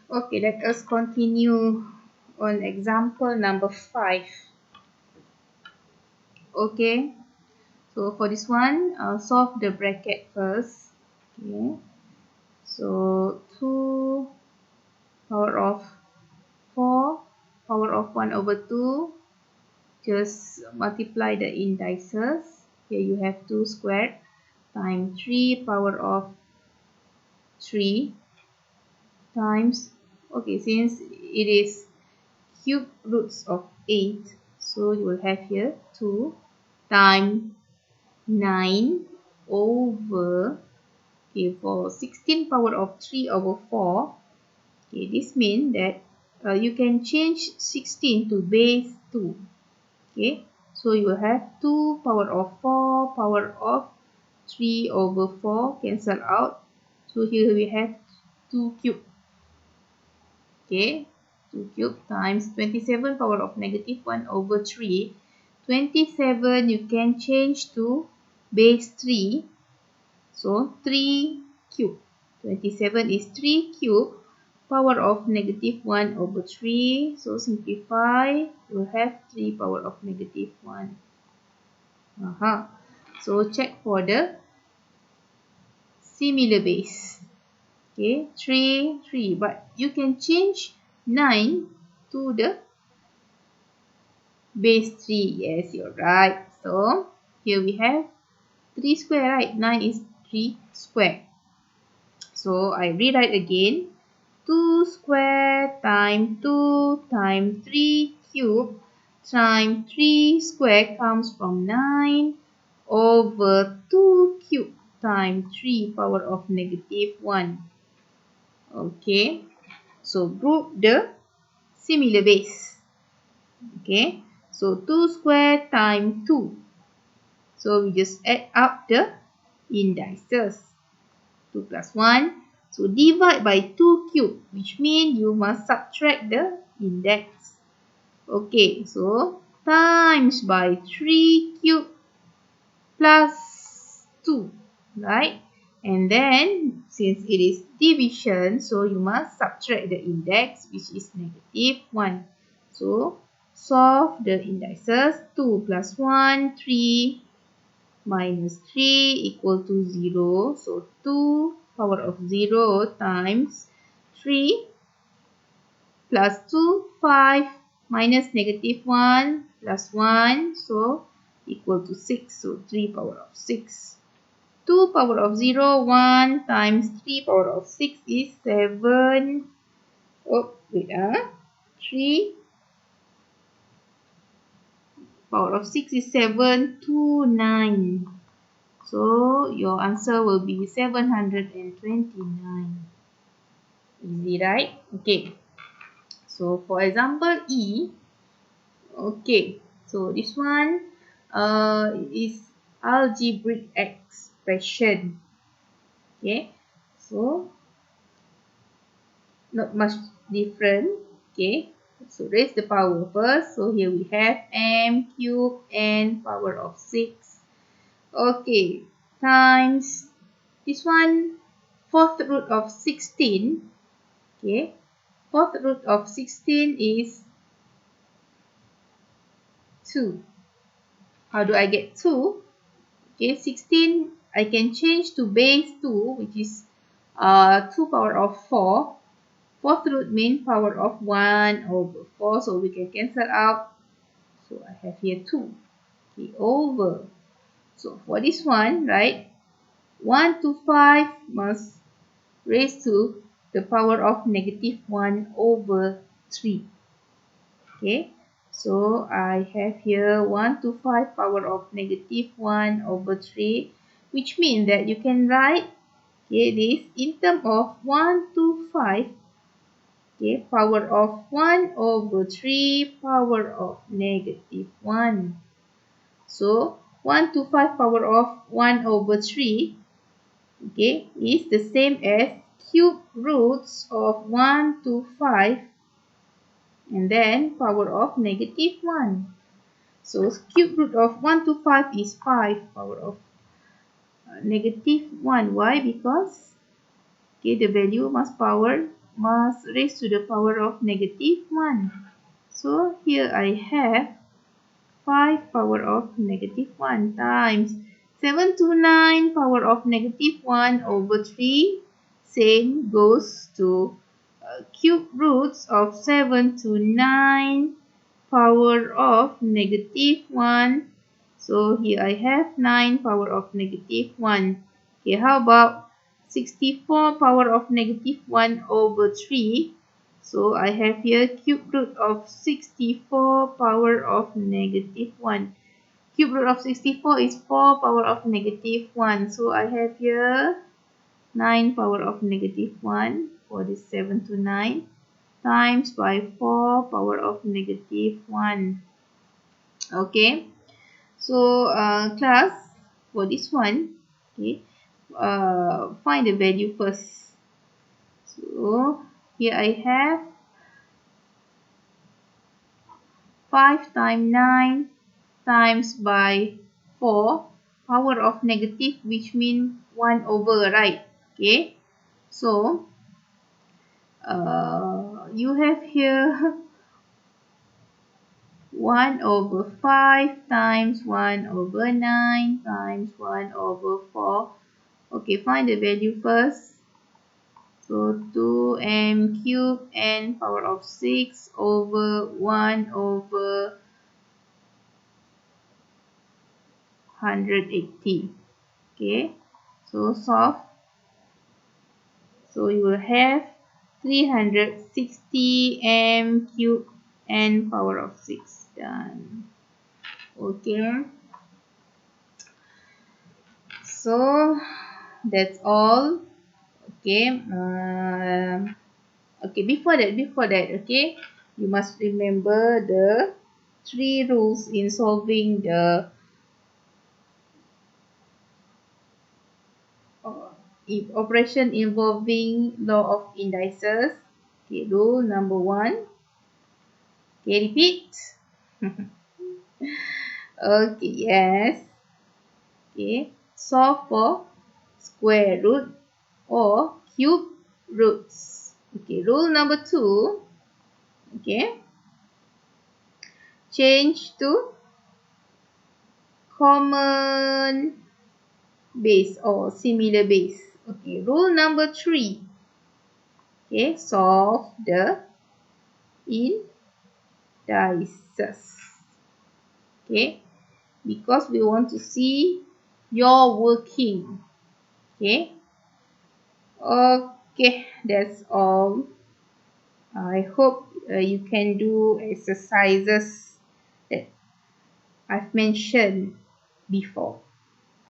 Okay, let us continue on example number 5. Okay, so for this one, solve the bracket first. Okay, so 2 power of 4 power of 1 over 2, just multiply the indices. Here you have 2 squared times 3 power of 3 times, okay, since it is cube roots of 8, so you will have here 2 times 9 over, okay, for 16 power of 3 over 4. Okay, this means that you can change 16 to base 2. Okay, so you will have 2 power of 4 power of 3 over 4 cancel out. So here we have 2 cube. Okay, 2 cube times 27 power of negative 1 over 3. 27 you can change to base 3. So 3 cube. 27 is 3 cube power of negative 1 over 3. So simplify, you have 3 power of negative 1. So check for the similar base. Okay, 3, 3. But you can change 9 to the base 3. Yes, you're right. So here we have 3 square, right? 9 is 3 square. So I rewrite again. 2 square times 2 times 3 cube times 3 square comes from 9 over 2 cube times 3 power of negative 1. Okay, so group the similar base. Okay, so 2 square times 2. So we just add up the indices. 2 plus 1. So divide by 2 cube, which means you must subtract the index. Okay, so times by 3 cube plus 2, right? And then since it is division, so you must subtract the index, which is negative 1. So solve the indices. 2 plus 1, 3 minus 3 equal to 0. So 2 power of 0 times 3 plus 2, 5 minus negative 1 plus 1. So equal to 6. So 3 power of 6. 2 power of 0, 1 times 3 power of 6 is 7. Oh, wait, 3 power of 6 is 7, 2, 9. So your answer will be 729. Easy, right? Okay. So for example E, okay. So this one is algebraic expression. Okay. So not much different. Okay. So raise the power first. So here we have m cube n power of 6. Okay. Times this one, fourth root of 16. Okay. Fourth root of 16 is 2. How do I get 2? Okay, 16 I can change to base 2, which is 2 power of 4. Fourth root means power of 1 over 4, so we can cancel out. So I have here 2. Okay, over. So for this one, right, 1 to 5 must raise to the power of negative 1 over 3. Okay, so I have here 1 to 5 power of negative 1 over 3, which means that you can write, okay, this in terms of 1 to 5, okay, power of 1 over 3 power of negative 1. So 1 to 5 power of 1 over 3, okay, is the same as cube roots of 1 to 5 and then power of negative 1. So cube root of 1 to 5 is 5 power of negative 1. Why? Because okay, the value must power must raise to the power of negative 1. So here I have 5 power of negative 1 times 7 to 9 power of negative 1 over 3. Same goes to cube roots of 7 to 9 power of negative 1. So here I have 9 power of negative 1. Okay, how about 64 power of negative 1 over 3? So I have here cube root of 64 power of negative 1. Cube root of 64 is 4 power of negative 1. So I have here 9 power of negative 1 for this 7 to 9 times by 4 power of negative 1. Okay. So class, for this one, okay, find the value first. So here I have 5 times 9 times by 4 power of negative, which means 1 over, right? Okay. So you have here 1 over 5 times 1 over 9 times 1 over 4. Okay, find the value first. So 2m cubed n power of 6 over 1 over 180. Okay, so solve. So you will have 360 m cubed n power of 6. Done. Okay. So that's all. Okay. Okay. Before that, okay, you must remember the 3 rules in solving the operation involving law of indices. Okay. Rule number 1. Okay. Repeat. Okay. Yes. Okay. Solve for square root or cube roots. Okay, rule number 2. Okay, change to common base or similar base. Okay, rule number 3. Okay, solve the indices. Okay, because we want to see your working. Okay. Okay, that's all. I hope you can do exercises that I've mentioned before.